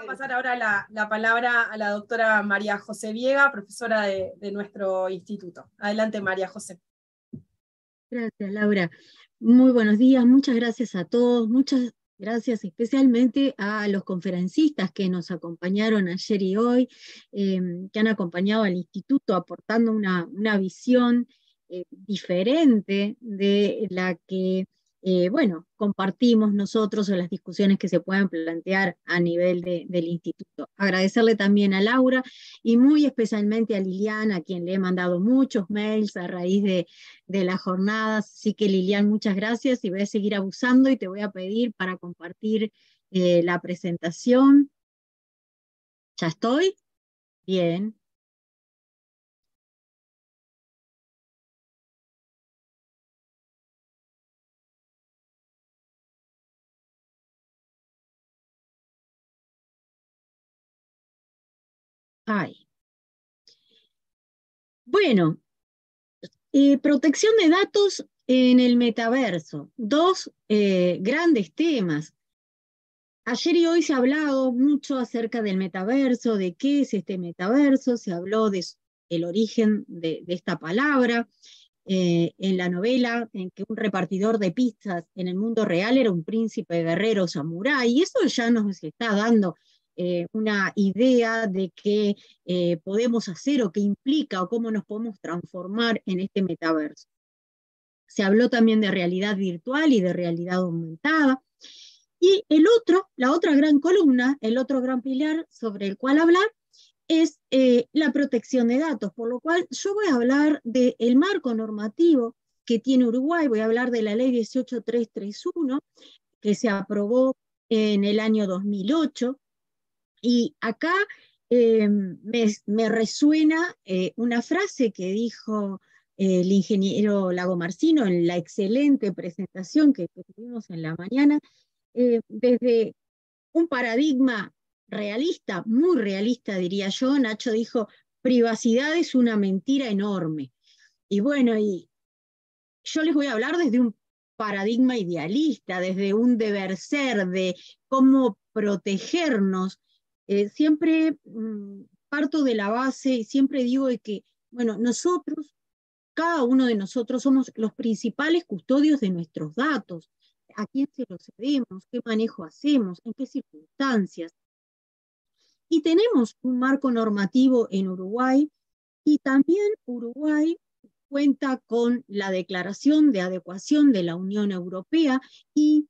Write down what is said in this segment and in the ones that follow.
a pasar ahora la palabra a la doctora María José Viega, profesora de nuestro instituto. Adelante, María José. Gracias, Laura. Muy buenos días, muchas gracias a todos, muchas gracias especialmente a los conferencistas que nos acompañaron ayer y hoy, que han acompañado al instituto aportando una visión diferente de la que compartimos nosotros o las discusiones que se puedan plantear a nivel del instituto. Agradecerle también a Laura y muy especialmente a Liliana, a quien le he mandado muchos mails a raíz de las jornadas. Así que Lilian, muchas gracias y voy a seguir abusando y te voy a pedir para compartir la presentación. ¿Ya estoy? Bien. Ay. Bueno, protección de datos en el metaverso. Dos grandes temas. Ayer y hoy se ha hablado mucho acerca del metaverso, de qué es este metaverso, se habló del origen de esta palabra. En la novela, en que un repartidor de pizzas en el mundo real era un príncipe guerrero samurái, y eso ya nos está dando una idea de qué podemos hacer o qué implica o cómo nos podemos transformar en este metaverso. Se habló también de realidad virtual y de realidad aumentada. Y la otra gran columna, el otro gran pilar sobre el cual hablar, es la protección de datos, por lo cual yo voy a hablar del marco normativo que tiene Uruguay, voy a hablar de la ley 18331, que se aprobó en el año 2008, y acá me resuena una frase que dijo el ingeniero Lagomarsino en la excelente presentación que tuvimos en la mañana, desde un paradigma realista, muy realista diría yo. Nacho dijo, privacidad es una mentira enorme. Y bueno, y yo les voy a hablar desde un paradigma idealista, desde un deber ser, de cómo protegernos. Siempre parto de la base y siempre digo de que, bueno, nosotros, cada uno de nosotros somos los principales custodios de nuestros datos. ¿A quién se los cedemos? ¿Qué manejo hacemos? ¿En qué circunstancias? Y tenemos un marco normativo en Uruguay, y también Uruguay cuenta con la Declaración de Adecuación de la Unión Europea y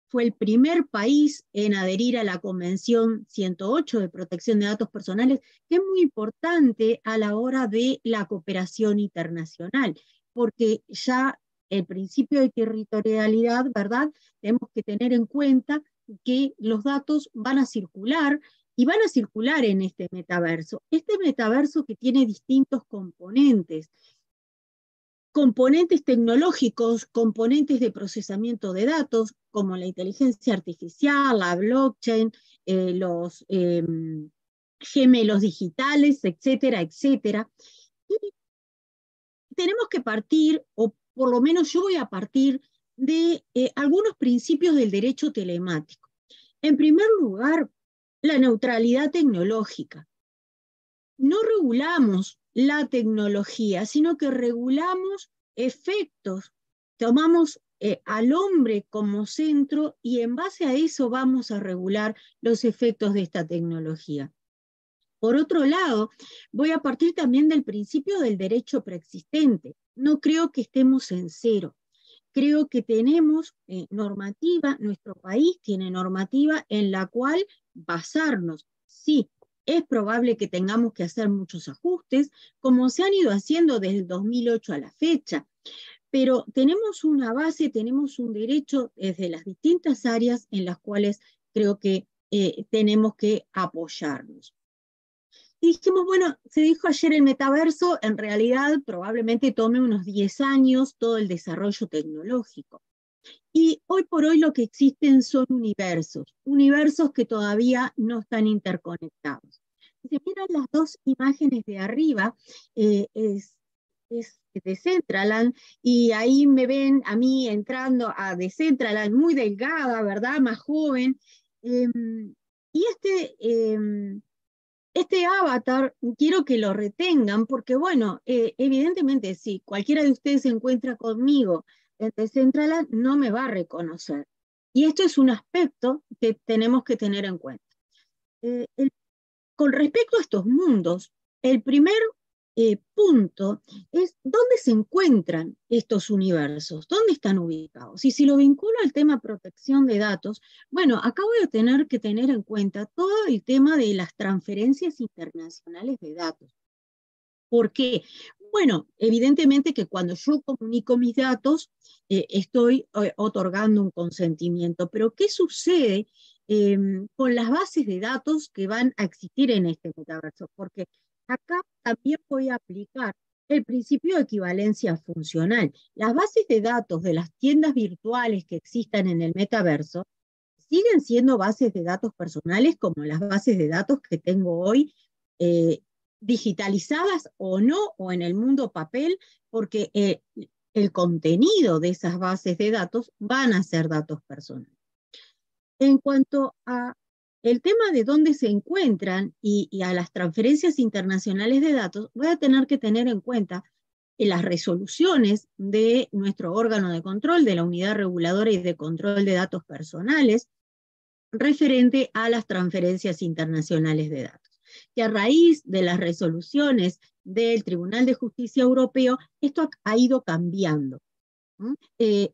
fue el primer país en adherir a la Convención 108 de Protección de Datos Personales, que es muy importante a la hora de la cooperación internacional, porque ya el principio de territorialidad, ¿verdad? Tenemos que tener en cuenta que los datos van a circular y van a circular en este metaverso. Este metaverso que tiene distintos componentes tecnológicos, componentes de procesamiento de datos, como la inteligencia artificial, la blockchain, los gemelos digitales, etcétera, etcétera. Y tenemos que partir, o por lo menos yo voy a partir, de algunos principios del derecho telemático. En primer lugar, la neutralidad tecnológica. No regulamos la tecnología, sino que regulamos efectos. Tomamos al hombre como centro y en base a eso vamos a regular los efectos de esta tecnología. Por otro lado, voy a partir también del principio del derecho preexistente. No creo que estemos en cero. Creo que tenemos normativa, nuestro país tiene normativa en la cual basarnos. Sí, es probable que tengamos que hacer muchos ajustes, como se han ido haciendo desde el 2008 a la fecha, pero tenemos una base, tenemos un derecho desde las distintas áreas en las cuales creo que tenemos que apoyarnos. Y dijimos, bueno, se dijo ayer el metaverso, en realidad probablemente tome unos 10 años todo el desarrollo tecnológico. Y hoy por hoy lo que existen son universos que todavía no están interconectados. Si se miran las dos imágenes de arriba, es Decentraland, y ahí me ven a mí entrando a Decentraland, muy delgada, ¿verdad? Más joven. Y este avatar quiero que lo retengan porque, bueno, evidentemente si cualquiera de ustedes se encuentra conmigo en Decentraland, no me va a reconocer. Y esto es un aspecto que tenemos que tener en cuenta. Con respecto a estos mundos, el primer punto es dónde se encuentran estos universos, dónde están ubicados. Y si lo vinculo al tema protección de datos, bueno, acá voy a tener que tener en cuenta todo el tema de las transferencias internacionales de datos. ¿Por qué? Bueno, evidentemente que cuando yo comunico mis datos, estoy otorgando un consentimiento, pero ¿qué sucede con las bases de datos que van a existir en este metaverso? Porque acá también voy a aplicar el principio de equivalencia funcional. Las bases de datos de las tiendas virtuales que existan en el metaverso siguen siendo bases de datos personales como las bases de datos que tengo hoy, digitalizadas o no, o en el mundo papel, porque el contenido de esas bases de datos van a ser datos personales. En cuanto a el tema de dónde se encuentran y a las transferencias internacionales de datos, voy a tener que tener en cuenta las resoluciones de nuestro órgano de control, de la Unidad Reguladora y de Control de Datos Personales, referente a las transferencias internacionales de datos, que a raíz de las resoluciones del Tribunal de Justicia Europeo, esto ha ido cambiando.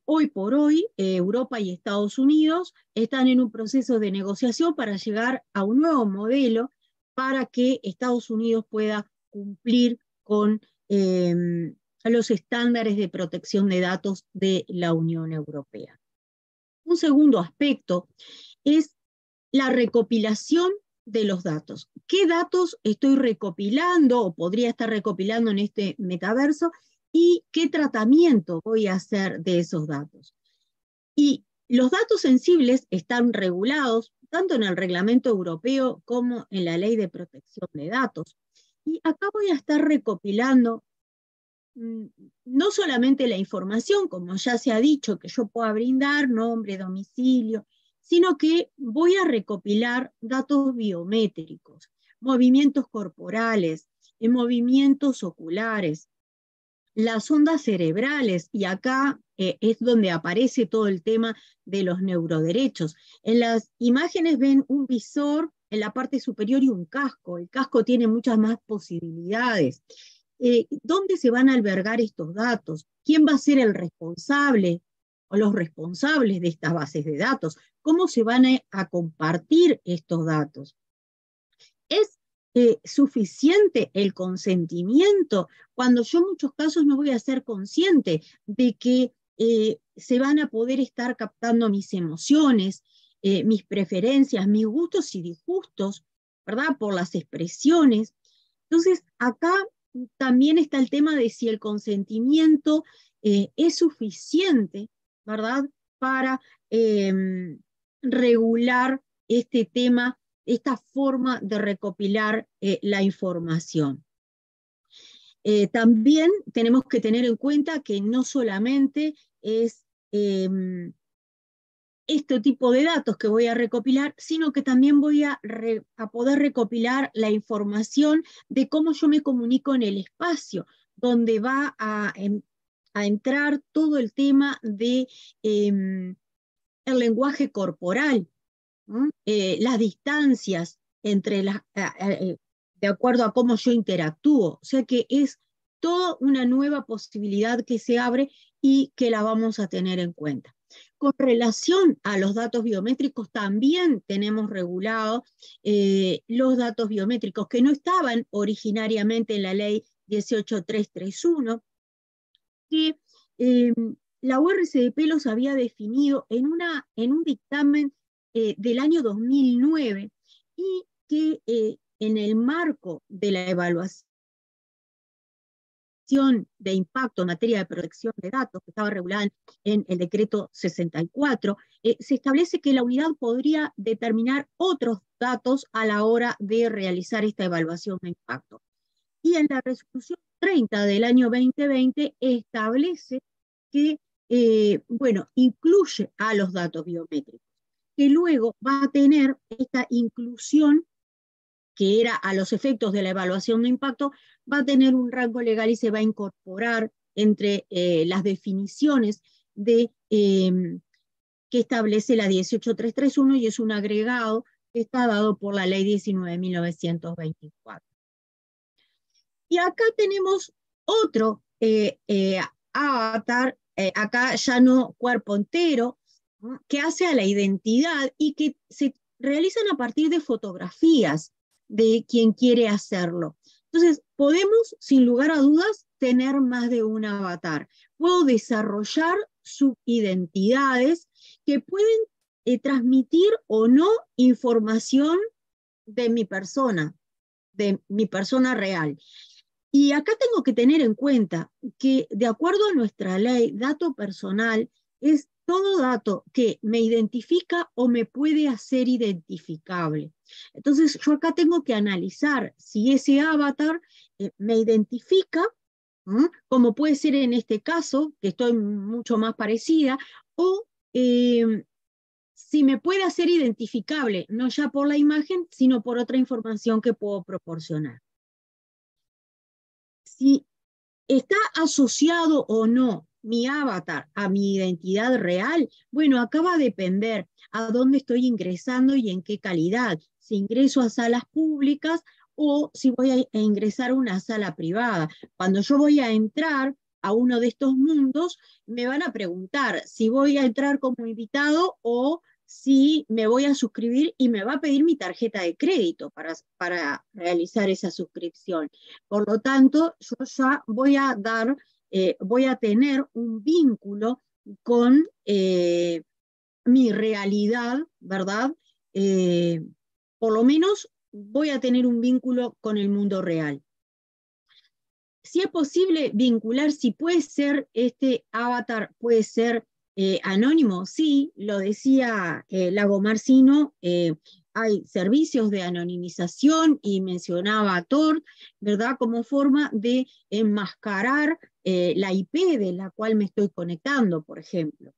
Hoy por hoy, Europa y Estados Unidos están en un proceso de negociación para llegar a un nuevo modelo para que Estados Unidos pueda cumplir con los estándares de protección de datos de la Unión Europea. Un segundo aspecto es la recopilación de los datos. ¿Qué datos estoy recopilando o podría estar recopilando en este metaverso? ¿Y qué tratamiento voy a hacer de esos datos? Y los datos sensibles están regulados tanto en el reglamento europeo como en la ley de protección de datos. Y acá voy a estar recopilando no solamente la información, como ya se ha dicho, que yo pueda brindar, nombre, domicilio, sino que voy a recopilar datos biométricos, movimientos corporales, movimientos oculares, las ondas cerebrales, y acá es donde aparece todo el tema de los neuroderechos. En las imágenes ven un visor en la parte superior y un casco. El casco tiene muchas más posibilidades. ¿Dónde se van a albergar estos datos? ¿Quién va a ser el responsable o los responsables de estas bases de datos? ¿Cómo se van a compartir estos datos? ¿Es suficiente el consentimiento cuando yo en muchos casos no voy a ser consciente de que se van a poder estar captando mis emociones, mis preferencias, mis gustos y disgustos, ¿verdad? Por las expresiones. Entonces, acá también está el tema de si el consentimiento es suficiente, ¿verdad? Para regular este tema, esta forma de recopilar la información. También tenemos que tener en cuenta que no solamente es este tipo de datos que voy a recopilar, sino que también voy a poder recopilar la información de cómo yo me comunico en el espacio, donde va a entrar todo el tema de el lenguaje corporal, las distancias entre de acuerdo a cómo yo interactúo. O sea que es toda una nueva posibilidad que se abre y que la vamos a tener en cuenta. Con relación a los datos biométricos, también tenemos regulados los datos biométricos que no estaban originariamente en la ley 18331, que la URCDP los había definido en un dictamen del año 2009 y que en el marco de la evaluación de impacto en materia de protección de datos, que estaba regulada en el decreto 64, se establece que la unidad podría determinar otros datos a la hora de realizar esta evaluación de impacto. Y en la resolución 30 del año 2020 establece que, bueno, incluye a los datos biométricos. que luego va a tener esta inclusión que era a los efectos de la evaluación de impacto, va a tener un rango legal y se va a incorporar entre las definiciones que establece la 18331 y es un agregado que está dado por la ley 19.924. Y acá tenemos otro avatar, acá ya no cuerpo entero, ¿no?, que hace a la identidad y que se realizan a partir de fotografías de quien quiere hacerlo. Entonces, podemos, sin lugar a dudas, tener más de un avatar. Puedo desarrollar subidentidades que pueden transmitir o no información de mi persona real. Y acá tengo que tener en cuenta que, de acuerdo a nuestra ley, dato personal es todo dato que me identifica o me puede hacer identificable. Entonces, yo acá tengo que analizar si ese avatar me identifica, como puede ser en este caso, que estoy mucho más parecida, o si me puede hacer identificable, no ya por la imagen, sino por otra información que puedo proporcionar. Si está asociado o no mi avatar a mi identidad real, bueno, acá va a depender a dónde estoy ingresando y en qué calidad. Si ingreso a salas públicas o si voy a ingresar a una sala privada. Cuando yo voy a entrar a uno de estos mundos, me van a preguntar si voy a entrar como invitado o si me voy a suscribir y me va a pedir mi tarjeta de crédito para realizar esa suscripción. Por lo tanto, yo ya voy a tener un vínculo con mi realidad, ¿verdad? Por lo menos voy a tener un vínculo con el mundo real. Si es posible vincular, si puede ser este avatar, puede ser anónimo, sí, lo decía Lago Marcino, hay servicios de anonimización y mencionaba a Tor, ¿verdad?, como forma de enmascarar la IP de la cual me estoy conectando, por ejemplo.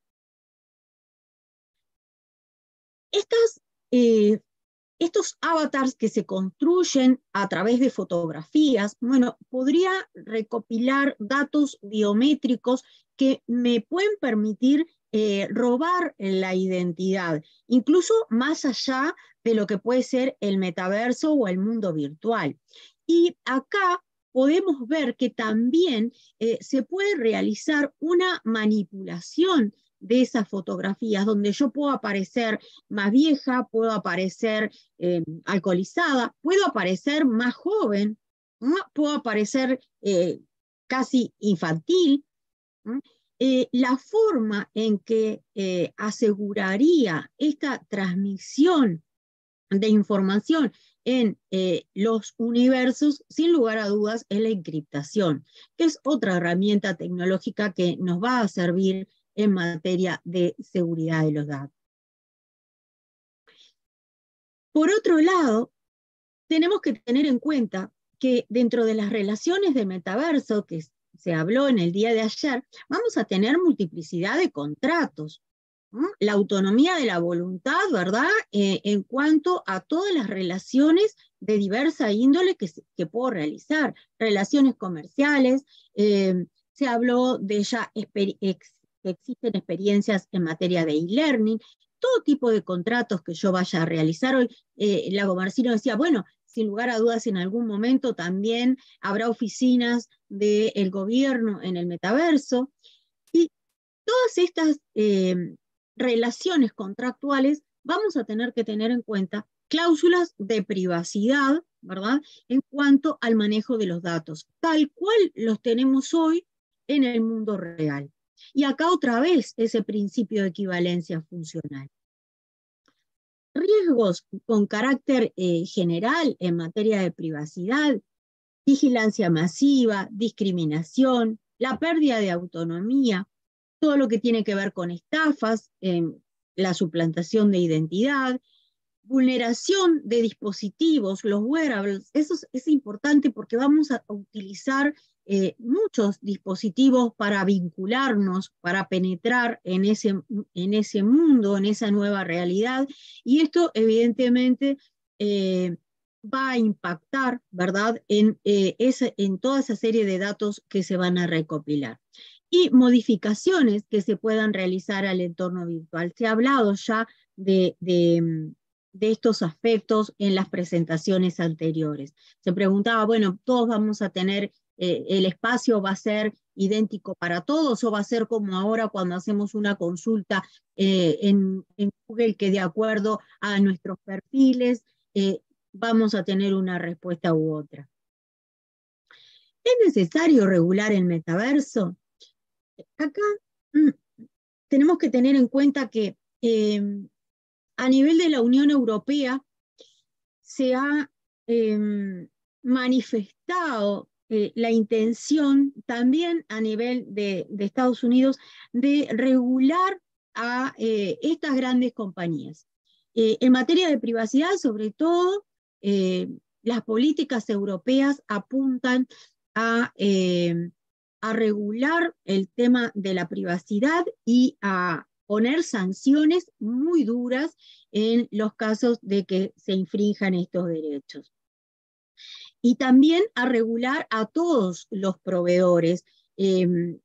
Estos avatars que se construyen a través de fotografías, bueno, podría recopilar datos biométricos que me pueden permitir robar la identidad, incluso más allá de lo que puede ser el metaverso o el mundo virtual. Y acá podemos ver que también se puede realizar una manipulación de esas fotografías, donde yo puedo aparecer más vieja, puedo aparecer alcoholizada, puedo aparecer más joven, ¿no?, puedo aparecer casi infantil. La forma en que aseguraría esta transmisión de información en los universos, sin lugar a dudas, es la encriptación, que es otra herramienta tecnológica que nos va a servir en materia de seguridad de los datos. Por otro lado, tenemos que tener en cuenta que dentro de las relaciones de metaverso que se habló en el día de ayer, vamos a tener multiplicidad de contratos, ¿no? La autonomía de la voluntad, ¿verdad?, en cuanto a todas las relaciones de diversa índole que puedo realizar, relaciones comerciales, se habló de ya existen experiencias en materia de e-learning, todo tipo de contratos que yo vaya a realizar. Hoy Lago Marcino decía, bueno, sin lugar a dudas en algún momento también habrá oficinas del gobierno en el metaverso, y todas estas relaciones contractuales vamos a tener que tener en cuenta cláusulas de privacidad, ¿verdad?, en cuanto al manejo de los datos, tal cual los tenemos hoy en el mundo real. Y acá otra vez ese principio de equivalencia funcional. Riesgos con carácter general en materia de privacidad, vigilancia masiva, discriminación, la pérdida de autonomía, todo lo que tiene que ver con estafas, la suplantación de identidad, vulneración de dispositivos, los wearables. Eso es importante porque vamos a utilizar muchos dispositivos para vincularnos, para penetrar en ese mundo, en esa nueva realidad, y esto evidentemente va a impactar, ¿verdad?, en toda esa serie de datos que se van a recopilar. Y modificaciones que se puedan realizar al entorno virtual. Se ha hablado ya de estos aspectos en las presentaciones anteriores. Se preguntaba, bueno, todos vamos a tener, el espacio va a ser idéntico para todos, o va a ser como ahora cuando hacemos una consulta en Google, que de acuerdo a nuestros perfiles vamos a tener una respuesta u otra. ¿Es necesario regular el metaverso? Acá tenemos que tener en cuenta que a nivel de la Unión Europea se ha manifestado la intención también a nivel de Estados Unidos de regular a estas grandes compañías. En materia de privacidad, sobre todo, las políticas europeas apuntan a regular el tema de la privacidad y a poner sanciones muy duras en los casos de que se infrinjan estos derechos. Y también a regular a todos los proveedores. El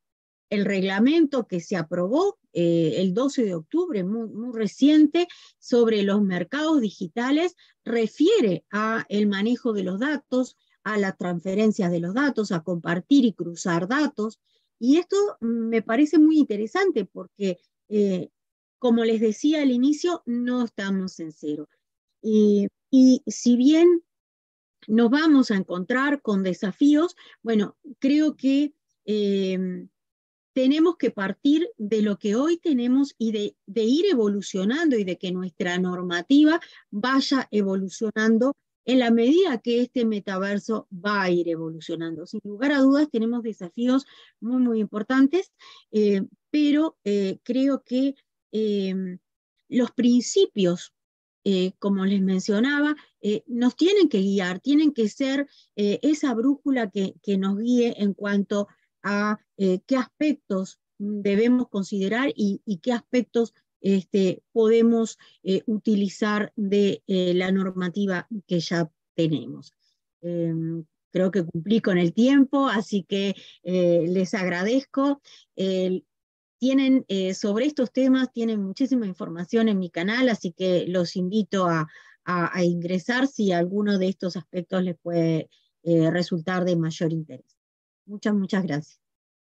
reglamento que se aprobó el 12 de octubre, muy reciente, sobre los mercados digitales, refiere a el manejo de los datos, a las transferencias de los datos, a compartir y cruzar datos. Y esto me parece muy interesante porque, como les decía al inicio, no estamos en cero. Y si bien nos vamos a encontrar con desafíos, bueno, creo que tenemos que partir de lo que hoy tenemos y de ir evolucionando, y de que nuestra normativa vaya evolucionando en la medida que este metaverso va a ir evolucionando. Sin lugar a dudas tenemos desafíos muy, muy importantes, pero creo que los principios, como les mencionaba, nos tienen que guiar, tienen que ser esa brújula que nos guíe en cuanto a qué aspectos debemos considerar y qué aspectos podemos utilizar de la normativa que ya tenemos. Creo que cumplí con el tiempo, así que les agradezco. Tienen sobre estos temas, tienen muchísima información en mi canal, así que los invito a ingresar si alguno de estos aspectos les puede resultar de mayor interés. Muchas, muchas gracias.